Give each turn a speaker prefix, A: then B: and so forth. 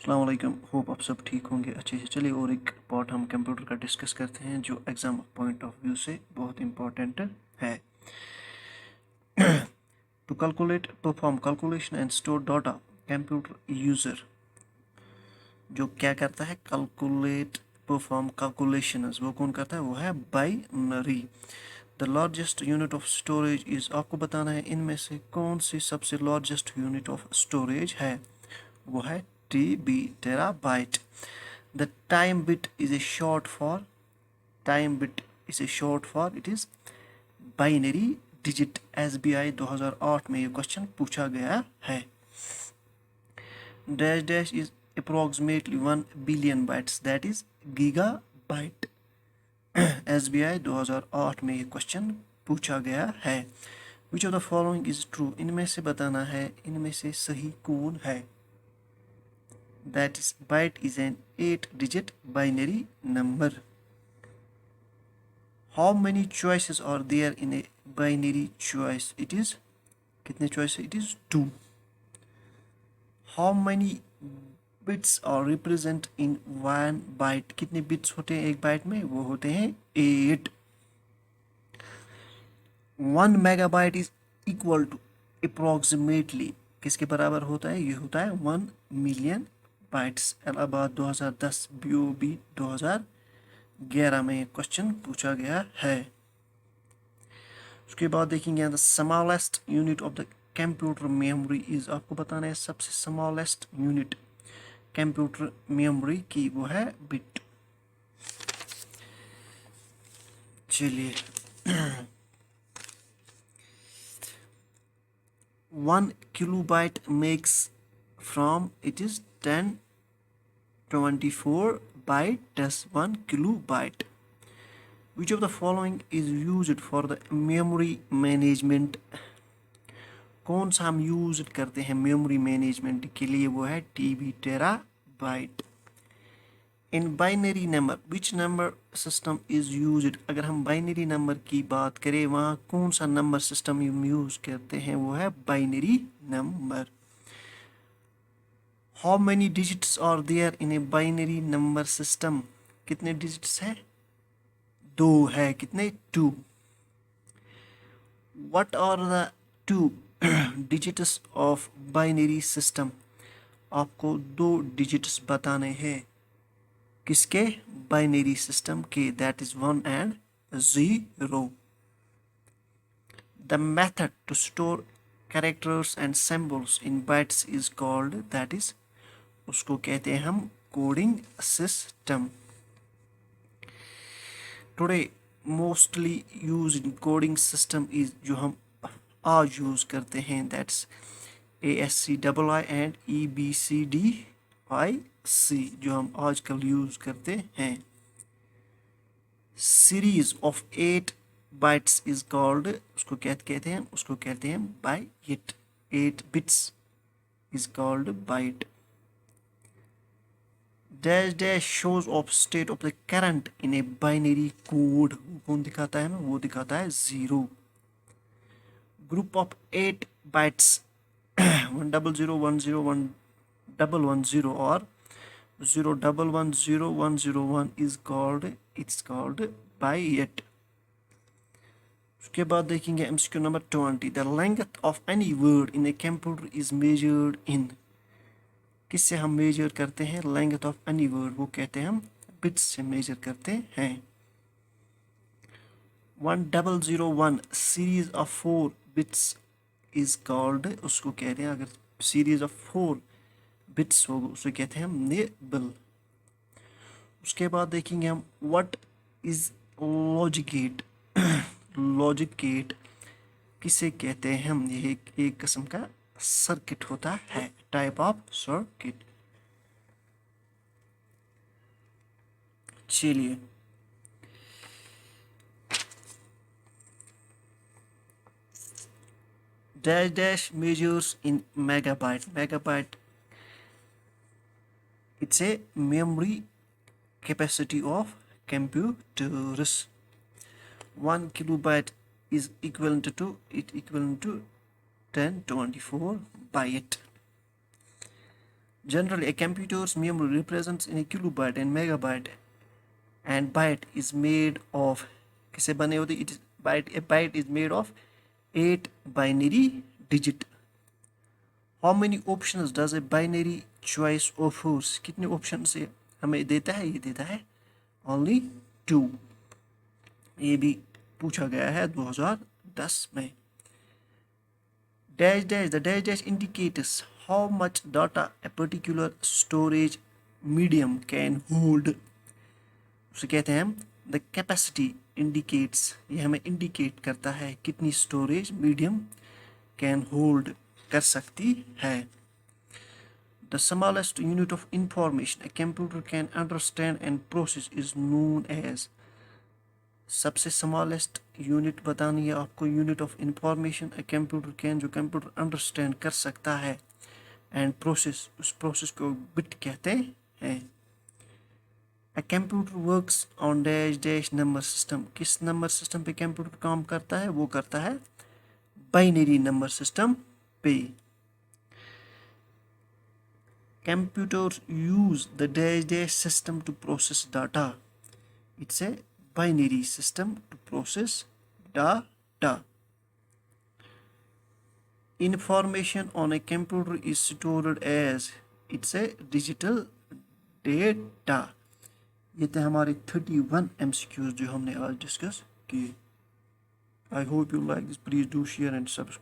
A: अस्सलाम वालेकुम। होप आप सब ठीक होंगे अच्छे से। चलिए और एक पार्ट हम कंप्यूटर का डिस्कस करते हैं जो एग्ज़ाम पॉइंट ऑफ व्यू से बहुत इम्पोर्टेंट है। To calculate perform calculation and store data, computer user जो क्या करता है, कैलकुलेट परफॉर्म कैलकुलेशंस, वो कौन करता है? वो है binary. The largest unit of storage is, आपको बताना है इनमें से कौन सी सबसे लार्जेस्ट यूनिट ऑफ स्टोरेज है। वो है TB, terabyte. The time bit is a short for it is binary digit। SBI 2008 में ये क्वेश्चन पूछा गया है। Dash dash is approximately 1 billion bytes, that is gigabyte। SBI 2008 में ये क्वेश्चन पूछा गया है। Which of the following is true, इनमें से बताना है इनमें से सही कौन है। That is byte is an 8-digit binary number। How many choices are there in a binary choice? It is, कितने choice है? It is 2। How many bits are represent in 1 byte? कितने bits होते हैं एक byte में? वो होते हैं 8। 1 megabyte is equal to approximately, किसके बराबर होता है? ये होता है 1 million bytes। इलाहाबाद 2010, BOB 2011 में क्वेश्चन पूछा गया है। उसके बाद देखेंगे the smallest unit of the computer memory is, आपको बताना है सबसे स्मॉलेस्ट यूनिट कंप्यूटर मेमोरी की, वो है बिट। चलिए 1 kilobyte makes from, it is 1024 bytes 1 kilobyte। Which of the following is used for the memory management? कौन सा हम यूज करते हैं मेमोरी मैनेजमेंट के लिए? वो है TB, terabyte. In binary number which number system is used, अगर हम बाइनरी नंबर की बात करें वहाँ कौन सा नंबर सिस्टम हम यूज करते हैं? वो है binary number. How many digits are there in a binary number system, कितने डिजिट्स है? 2 है। कितने? 2। What are the 2 digits of binary system, आपको 2 डिजिट्स बताने हैं किसके? बाइनरी सिस्टम के। That is 1 and 0। The method to store characters and symbols in bytes is called, that is, उसको कहते हैं हम coding system. Today mostly use coding system is, जो हम आज यूज करते हैं, दैट्स ASCII एंड EBCDIC, जो हम आजकल यूज करते हैं। Series of 8 bytes is called, उसको क्या कहते हैं? उसको कहते हैं byte. 8 bits is called byte. Dash dash shows of state of the current in a binary code, कौन दिखाता है हमें? वो दिखाता है 0। ग्रुप ऑफ 8 बाइट्स 10010110110 और 0110101 is called, it's called byte. उसके बाद देखेंगे MCQ number 20। The length of any word in a computer is measured in, किससे हम मेजर करते हैं लेंथ ऑफ एनी वर्ड? वो कहते हैं हम बिट्स से मेजर करते हैं। 1001 series of 4 bits is called, उसको कहते हैं, अगर सीरीज ऑफ 4 बिट्स हो उसे कहते हैं हम नेबल। उसके बाद देखेंगे हम what is logic gate. Logic gate किसे कहते हैं हम? ये एक किस्म का सर्किट होता है, टाइप ऑफ सर्किट। चलिए dash dash measures in megabyte. Megabyte it's a memory capacity of computers। 1 kilobyte is equivalent to 1024 byte। Generally, a computer's memory represents in a kilobyte and megabyte, and byte is made of किससे बने होते it is byte a byte is made of 8 binary digit. How many options does a binary choice offers? कितने options से हमें देता है? ये देता है only 2. ये भी पूछा गया है 2010 में. Dash dash, the dash dash indicates how much data a particular storage medium can hold. उसे कहते हैं हम द कैपेसिटी इंडिकेट्स, ये हमें इंडिकेट करता है कितनी स्टोरेज मीडियम कैन होल्ड कर सकती है. The smallest unit of information a computer can understand and process is known as. सबसे स्मॉलेस्ट यूनिट बतानी है आपको, unit of information a computer can, जो कंप्यूटर अंडरस्टैंड कर सकता है, एंड प्रोसेस, उस प्रोसेस को बिट कहते हैं. A computer works on dash dash number system. किस नंबर सिस्टम पे कंप्यूटर काम करता है? वो करता है बाइनरी नंबर सिस्टम पे. Computers use the dash dash system to process data. It's a binary system to process data. Information on a computer is stored as, it's a digital data. ये थे हमारे 31 MCQs जो हमने आज discuss किए. I hope you like this. Please do share and subscribe.